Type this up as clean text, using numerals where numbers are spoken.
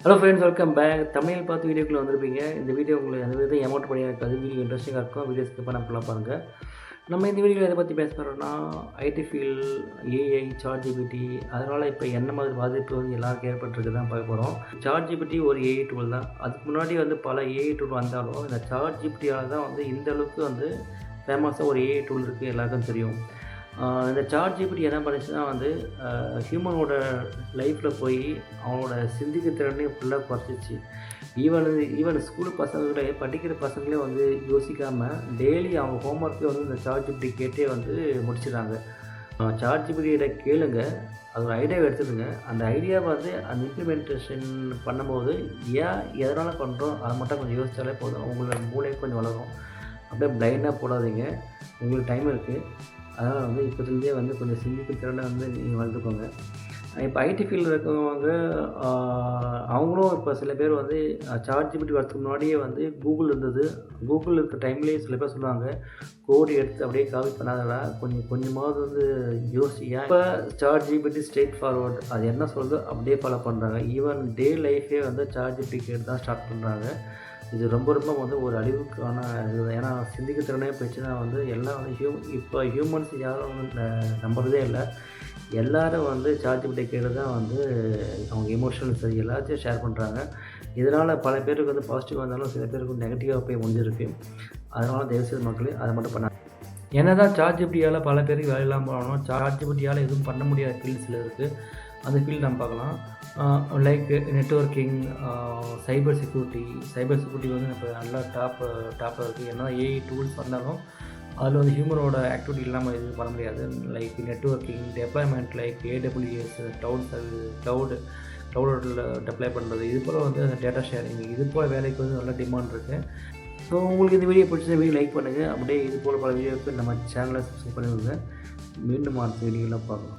Hello friends, welcome back. Tamil பார்த்து வீடியோக்குள்ளே வந்திருப்பீங்க. இந்த வீடியோ உங்களுக்கு அந்த விதம் எமௌண்ட் பண்ணியாக இருக்காது. வீடியோ இன்ட்ரெஸ்டிங்காக இருக்கும். வீடியோ ஸ்கிப் பண்ண ஃபுல்லாக பாருங்கள். நம்ம இந்த வீடியோவில் எதை பற்றி பேச போகிறோம்னா, IT field, AI, chat GPT, அதனால் இப்போ என்ன மாதிரி பாதிப்பு வந்து எல்லாருக்கும் ஏற்பட்டிருக்கு தான் பார்க்க போகிறோம். சாட் ஜிபிடி ஒரு ஏஐ டூல் தான். அதுக்கு முன்னாடி வந்து பல ஏஐ டூல் வந்தாலும் இந்த சாட் ஜிபிடியால் தான் வந்து இந்த அளவுக்கு வந்து ஃபேமஸாக ஒரு ஏஐ டூல் இருக்குது, எல்லாருக்கும் தெரியும். இந்த சாட் ஜிபிடி என்ன பண்ணுச்சுன்னா வந்து ஹியூமனோட லைஃப்பில் போய் அவனோட சிந்திக்க திறனையும் ஃபுல்லாக குறைச்சிச்சு. ஈவன் ஸ்கூல் பசங்களே, படிக்கிற பசங்களே வந்து யோசிக்காமல் டெய்லி அவங்க ஹோம்ஒர்க்கே வந்து இந்த சாட் ஜிபிடி கேட்டே வந்து முடிச்சிடுறாங்க. சாட் ஜிபிடியோட கேளுங்க, அது ஒரு ஐடியாவை எடுத்துடுங்க. அந்த ஐடியாவை வந்து அந்த இம்ப்ளிமெண்டேஷன் பண்ணும்போது எதனால் பண்ணுறோம் அதை மட்டும் கொஞ்சம் யோசித்தாலே போதும். உங்களோட மூளையை கொஞ்சம் வளரும். அப்படியே பிளைண்டாக போடாதீங்க. உங்களுக்கு டைம் இருக்குது. அதனால் வந்து இப்போதுலேருந்தே வந்து கொஞ்சம் சிந்திக்கும் திறனை வந்து நீங்கள் வளர்த்துக்கோங்க. இப்போ ஐடி ஃபீல்டில் இருக்கிறவங்க அவங்களும் இப்போ சில பேர் வந்து சாட் ஜிபிடி வரதுக்கு முன்னாடியே வந்து கூகுள் இருந்தது. கூகுள் இருக்க டைம்லேயே சில பேர் சொல்லுவாங்க, கோடு எடுத்து அப்படியே காப்பி பண்ணாதடா, கொஞ்சமாவது வந்து யோசியா. இப்போ சாட் ஜிபிடி ஸ்ட்ரெயிட் ஃபார்வர்ட், அது என்ன சொல்லுதோ அப்படியே ஃபாலோ பண்ணுறாங்க. ஈவன் டே லைஃபே வந்து சாட் ஜிபிடி கேட்டு தான் ஸ்டார்ட் பண்ணுறாங்க. இது ரொம்ப வந்து ஒரு அழிவுக்கான இது. ஏன்னா சிந்திக்க திறனே போயிடுச்சுன்னா வந்து எல்லாம் வந்து இப்போ ஹியூமன்ஸ் யாரும் வந்து நம்புறதே இல்லை. எல்லோரும் வந்து சாட் ஜிபிடி கேட்டு தான் வந்து அவங்க எமோஷனல் சரி எல்லாத்தையும் ஷேர் பண்ணுறாங்க. இதனால் பல பேருக்கு வந்து பாசிட்டிவாக இருந்தாலும் சில பேருக்கு நெகட்டிவாக போய் முடிஞ்சிருக்கு. அதனால் தயவுசெய்து மக்களே அதை மட்டும் பண்ணாங்க. என்ன தான் சாட் ஜிபிடியால் பல பேருக்கு வேலை இல்லாமல் போகணும், சாட் ஜிபிடியால் எதுவும் பண்ண முடியாத ஃபீல்ட்ஸில் இருக்குது. அந்த ஃபீல்டு நம்ம பார்க்கலாம். லைக் நெட்வொர்க்கிங், சைபர் செக்யூரிட்டி வந்து இப்போ நல்லா டாப்பாக இருக்குது. ஏன்னா ஏஐ டூல்ஸ் வந்தாலும் அதில் வந்து ஹியூமனோட ஆக்டிவிட்டி இல்லாமல் எதுவும் பண்ண முடியாது. Like networking, deployment, like AWS, க்ளவுடில் டெப்ளாய் பண்ணுறது, இது போல் வந்து டேட்டா ஷேரிங், இது போல் வேலைக்கு வந்து நல்ல டிமாண்ட் இருக்குது. ஸோ உங்களுக்கு இந்த வீடியோ பிடிச்ச வீடியோ லைக் பண்ணுங்கள். அப்படியே இது போல் பல வீடியோவுக்கு நம்ம சேனலை சப்ஸ்கிரைப் பண்ணிவிடுங்க. மீண்டும் அடுத்த வீடியோலாம் பார்க்கலாம்.